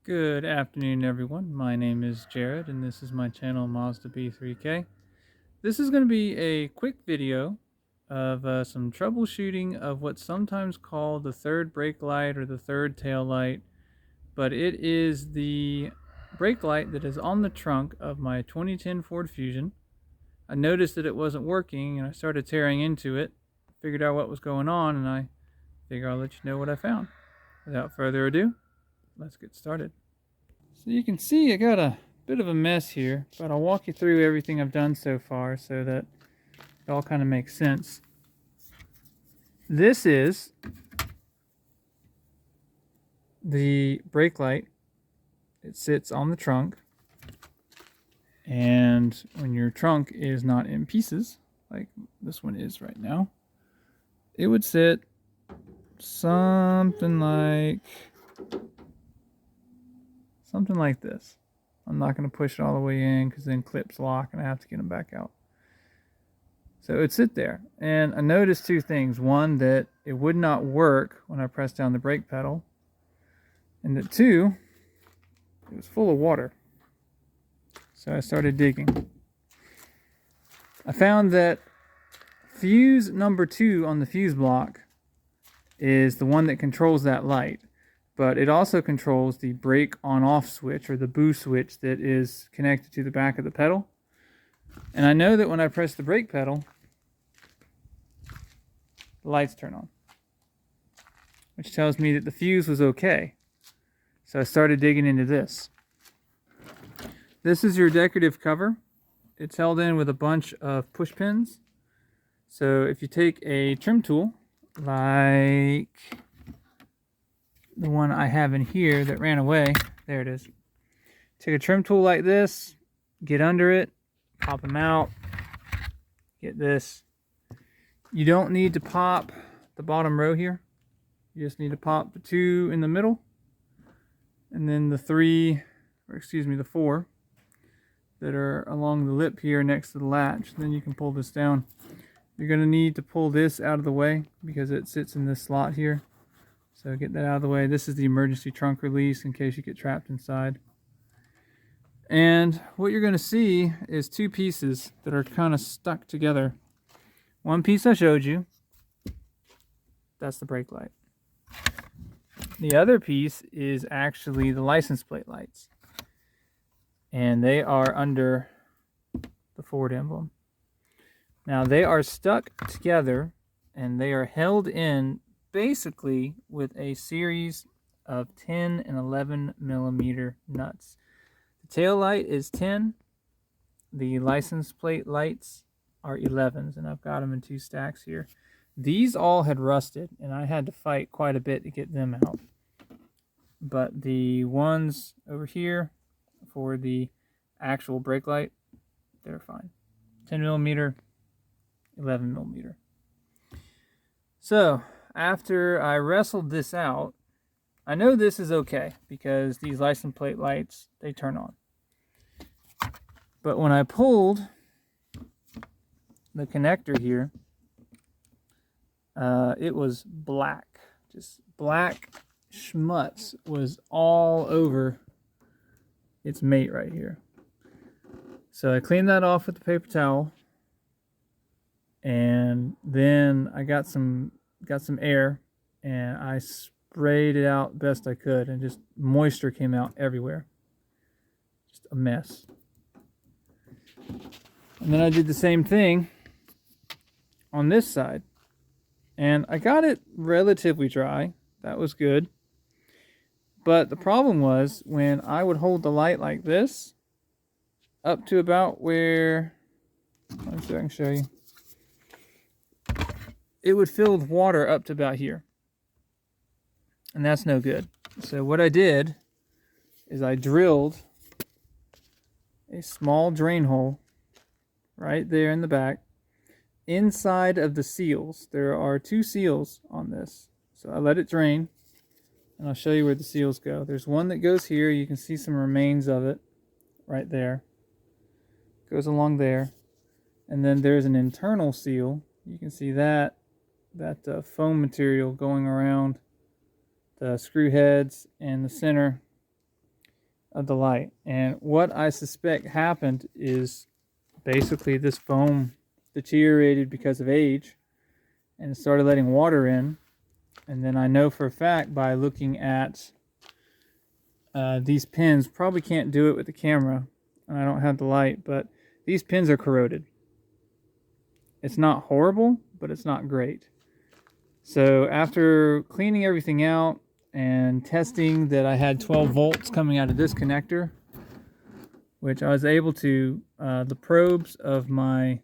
Good afternoon, everyone. My name is Jared, and this is my channel Mazda B3K. This is going to be a quick video of some troubleshooting of what's sometimes called the third brake light or the third tail light, but it is the brake light that is on the trunk of my 2010 Ford Fusion. I noticed that it wasn't working, and I started tearing into it, figured out what was going on, and I figure I'll let you know what I found. Without further ado, let's get started. So you can see I got a bit of a mess here, but I'll walk you through everything I've done so far so that it all kind of makes sense. This is the brake light. It sits on the trunk, and when your trunk is not in pieces, like this one is right now, it would sit something like this. I'm not going to push it all the way in because then clips lock and I have to get them back out. So it'd sit there, and I noticed two things. One, that it would not work when I pressed down the brake pedal, and that two, it was full of water. So I started digging. I found that fuse number 2 on the fuse block is the one that controls that light, but it also controls the brake on-off switch, or the boost switch, that is connected to the back of the pedal. And I know that when I press the brake pedal, the lights turn on, which tells me that the fuse was okay. So I started digging into this. This is your decorative cover. It's held in with a bunch of push pins. So if you take a trim tool, like the one I have in here that ran away, there it is. Take a trim tool like this, get under it, pop them out, get this. You don't need to pop the bottom row here. You just need to pop the 2 in the middle, and then the 4 that are along the lip here next to the latch. Then you can pull this down. You're going to need to pull this out of the way because it sits in this slot here. So get that out of the way. This is the emergency trunk release in case you get trapped inside. And what you're going to see is 2 pieces that are kind of stuck together. One piece I showed you, that's the brake light. The other piece is actually the license plate lights, and they are under the Ford emblem. Now they are stuck together, and they are held in basically with a series of 10 and 11 millimeter nuts. The tail light is 10, the license plate lights are 11s, and I've got them in 2 stacks here. These all had rusted, and I had to fight quite a bit to get them out. But the ones over here for the actual brake light, they're fine. 10 millimeter, 11 millimeter. So after I wrestled this out, I know this is okay because these license plate lights, they turn on. But when I pulled the connector here, it was black. Just black schmutz was all over its mate right here. So I cleaned that off with the paper towel, and then I got some air, and I sprayed it out best I could, and just moisture came out everywhere. Just a mess. And then I did the same thing on this side, and I got it relatively dry. That was good. But the problem was when I would hold the light like this up to about where, let's see if I can show you, it would fill with water up to about here, and that's no good. So what I did is I drilled a small drain hole right there in the back inside of the seals. There are 2 seals on this, so I let it drain, and I'll show you where the seals go. There's one that goes here. You can see some remains of it right there. Goes along there, and then there's an internal seal. You can see that foam material going around the screw heads and the center of the light. And what I suspect happened is basically this foam deteriorated because of age and started letting water in. And then I know for a fact by looking at these pins, probably can't do it with the camera, and I don't have the light, but these pins are corroded. It's not horrible, but it's not great. So after cleaning everything out and testing that I had 12 volts coming out of this connector, which I was able to, the probes of my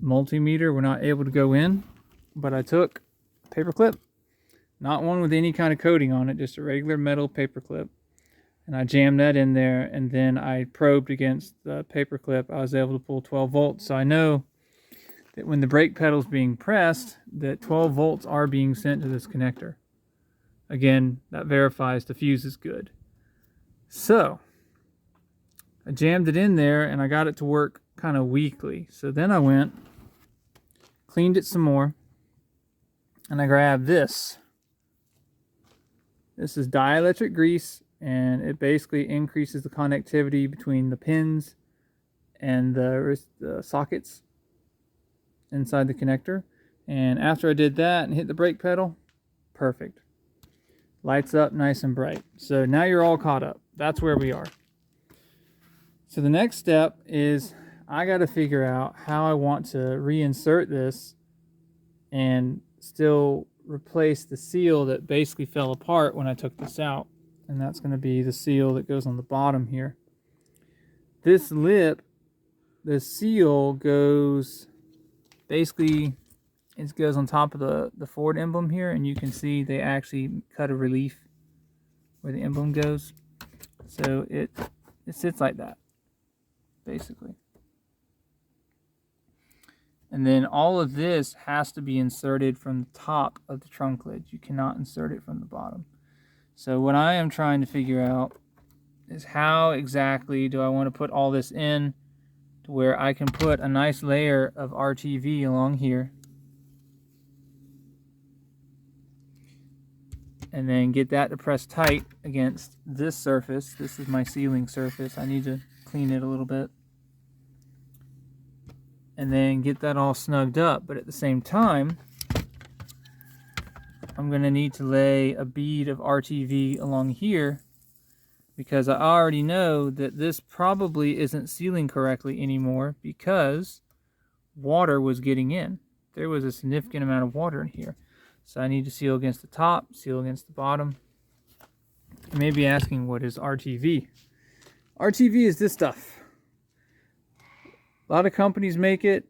multimeter were not able to go in, but I took a paper clip, not one with any kind of coating on it, just a regular metal paper clip, and I jammed that in there, and then I probed against the paper clip. I was able to pull 12 volts, so I know that when the brake pedal is being pressed, that 12 volts are being sent to this connector. Again, that verifies the fuse is good. So I jammed it in there and I got it to work kind of weakly. So then I went, cleaned it some more, and I grabbed this. This is dielectric grease, and it basically increases the connectivity between the pins and the sockets inside the connector. And after I did that and hit the brake pedal, perfect. Lights up nice and bright. So now you're all caught up. That's where we are. So the next step is I got to figure out how I want to reinsert this and still replace the seal that basically fell apart when I took this out. And that's going to be the seal that goes on the bottom here. This lip, the seal goes basically, it goes on top of the Ford emblem here, and you can see they actually cut a relief where the emblem goes. So it sits like that, basically. And then all of this has to be inserted from the top of the trunk lid. You cannot insert it from the bottom. So what I am trying to figure out is how exactly do I want to put all this in to where I can put a nice layer of RTV along here. And then get that to press tight against this surface. This is my sealing surface. I need to clean it a little bit. And then get that all snugged up. But at the same time, I'm going to need to lay a bead of RTV along here, because I already know that this probably isn't sealing correctly anymore because water was getting in. There was a significant amount of water in here. So I need to seal against the top, seal against the bottom. You may be asking, what is RTV? RTV is this stuff. A lot of companies make it.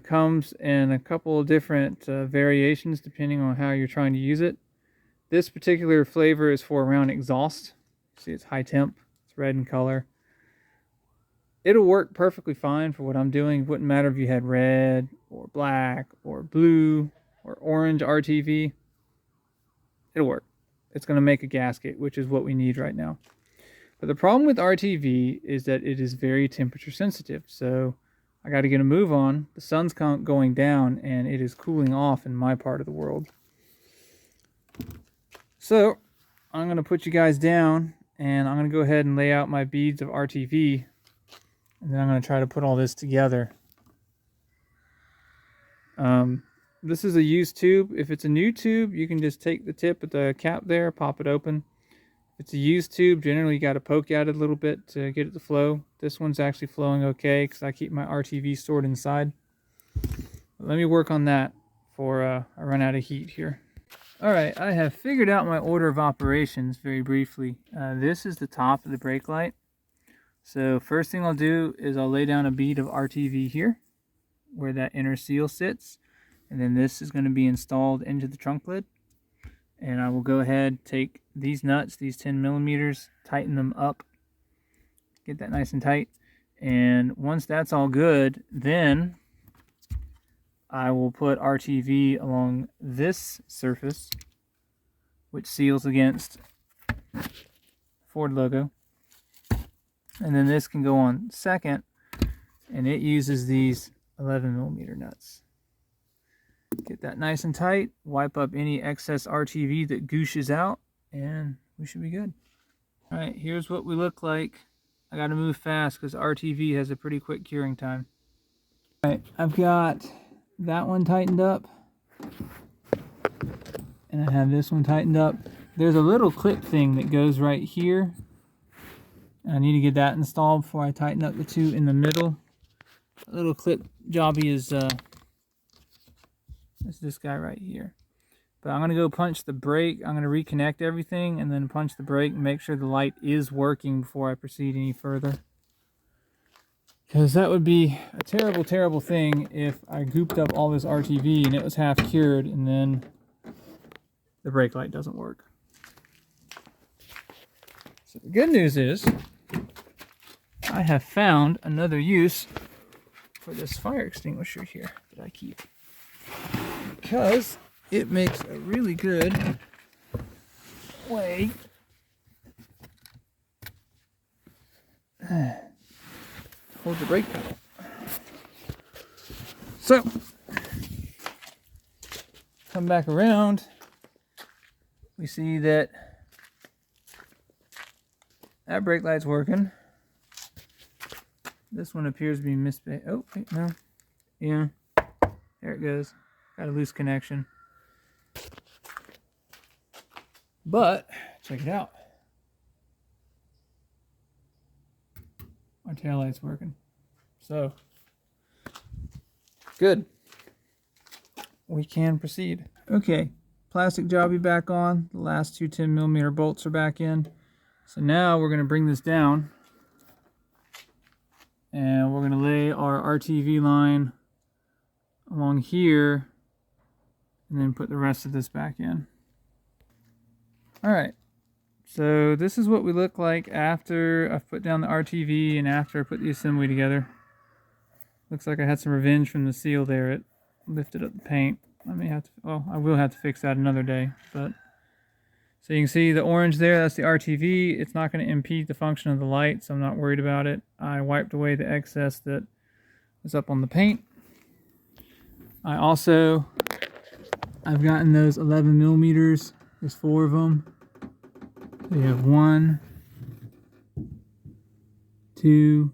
Comes in a couple of different variations depending on how you're trying to use it. This particular flavor is for around exhaust. See, it's high temp. It's red in color. It'll work perfectly fine for what I'm doing. It wouldn't matter if you had red or black or blue or orange RTV. It'll work. It's going to make a gasket, which is what we need right now. But the problem with RTV is that it is very temperature sensitive. So I got to get a move on. The sun's going down and it is cooling off in my part of the world. So I'm going to put you guys down and I'm going to go ahead and lay out my beads of RTV. And then I'm going to try to put all this together. This is a used tube. If it's a new tube, you can just take the tip of the cap there, pop it open. If it's a used tube, generally you got to poke at it a little bit to get it to flow. This one's actually flowing okay because I keep my RTV stored inside. But let me work on that before I run out of heat here. Alright, I have figured out my order of operations very briefly. This is the top of the brake light. So first thing I'll do is I'll lay down a bead of RTV here where that inner seal sits. And then this is going to be installed into the trunk lid. And I will go ahead, take these nuts, these 10 millimeters, tighten them up, get that nice and tight. And once that's all good, then I will put RTV along this surface, which seals against Ford logo. And then this can go on second, and it uses these 11 millimeter nuts. Get that nice and tight, wipe up any excess RTV that gooshes out, and we should be good. Alright, here's what we look like. I gotta move fast because RTV has a pretty quick curing time. Alright, I've got that one tightened up. And I have this one tightened up. There's a little clip thing that goes right here. I need to get that installed before I tighten up the two in the middle. A little clip jobby is this guy right here. But I'm going to go punch the brake. I'm going to reconnect everything and then punch the brake and make sure the light is working before I proceed any further. Because that would be a terrible, terrible thing if I gooped up all this RTV and it was half cured and then the brake light doesn't work. So the good news is I have found another use for this fire extinguisher here that I keep. Because it makes a really good way to hold the brake pedal. So, come back around, we see that that brake light's working. This one appears to be misbehaving. Oh, wait, no. Yeah, there it goes. Got a loose connection. But, check it out. Our taillight's working. So, good. We can proceed. Okay, plastic jobby back on. The last two 10mm bolts are back in. So now we're going to bring this down. And we're going to lay our RTV line along here. And then put the rest of this back in. Alright, so this is what we look like after I've put down the RTV and after I put the assembly together. Looks like I had some revenge from the seal there. It lifted up the paint. I may have to, well, I will have to fix that another day. But so you can see the orange there, that's the RTV. It's not going to impede the function of the light, so I'm not worried about it. I wiped away the excess that was up on the paint. I've gotten those 11mm. There's 4 of them. So you have 1, 2,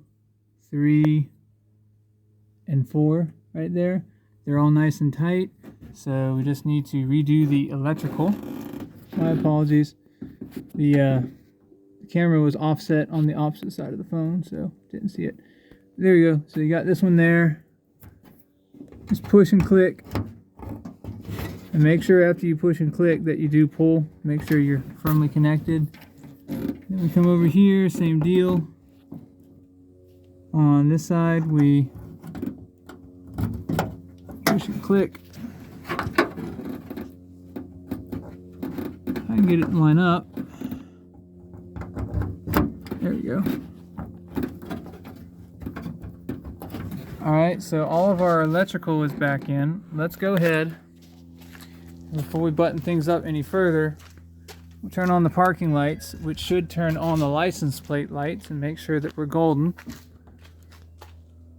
3, and 4 right there. They're all nice and tight. So we just need to redo the electrical. My apologies. The camera was offset on the opposite side of the phone, so didn't see it. There you go. So you got this one there. Just push and click. And make sure after you push and click that you do pull. Make sure you're firmly connected. Then we come over here, same deal. On this side, we push and click. I can get it to line up. There we go. Alright, so all of our electrical is back in. Let's go ahead. Before we button things up any further, we'll turn on the parking lights, which should turn on the license plate lights and make sure that we're golden.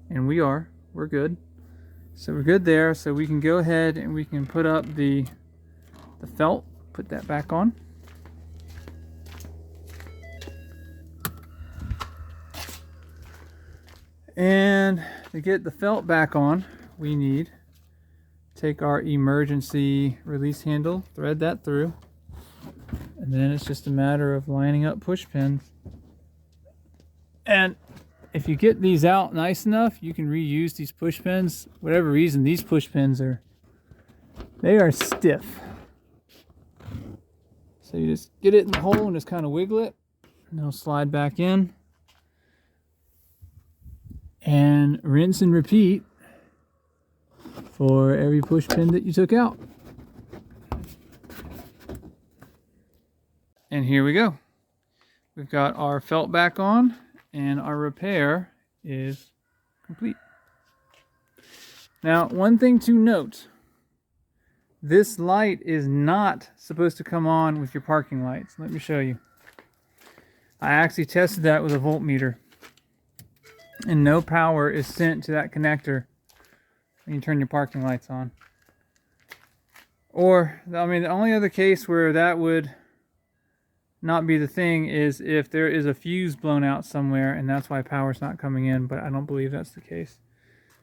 And we are. We're good. So we're good there. So we can go ahead and we can put up the felt. Put that back on. And to get the felt back on, we need take our emergency release handle, thread that through, and then it's just a matter of lining up push pins. And if you get these out nice enough, you can reuse these push pins. Whatever reason, these push pins are stiff. So you just get it in the hole and just kind of wiggle it, and they'll slide back in. And rinse and repeat for every push pin that you took out. And here we go. We've got our felt back on and our repair is complete. Now, one thing to note, this light is not supposed to come on with your parking lights. Let me show you. I actually tested that with a voltmeter, and no power is sent to that connector when you turn your parking lights on. Or, I mean, the only other case where that would not be the thing is if there is a fuse blown out somewhere and that's why power's not coming in, but I don't believe that's the case.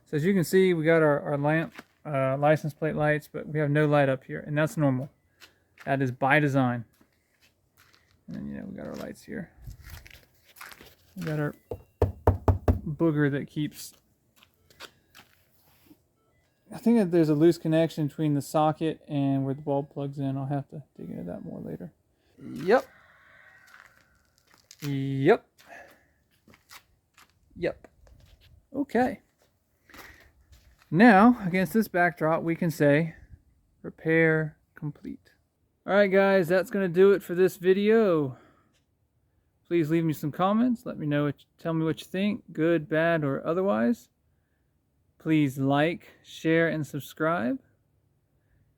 So as you can see, we got our lamp, license plate lights, but we have no light up here, and that's normal. That is by design. And then, you know, we got our lights here. We got our booger that keeps... I think that there's a loose connection between the socket and where the bulb plugs in. I'll have to dig into that more later. Yep. Okay. Now, against this backdrop, we can say, repair complete. Alright guys, that's going to do it for this video. Please leave me some comments. Let me know, tell me what you think, good, bad, or otherwise. Please like, share, and subscribe.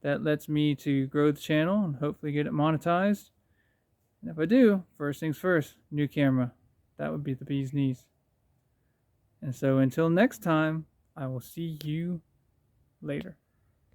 That lets me to grow the channel and hopefully get it monetized. And if I do, first things first, new camera. That would be the bee's knees. And so until next time, I will see you later.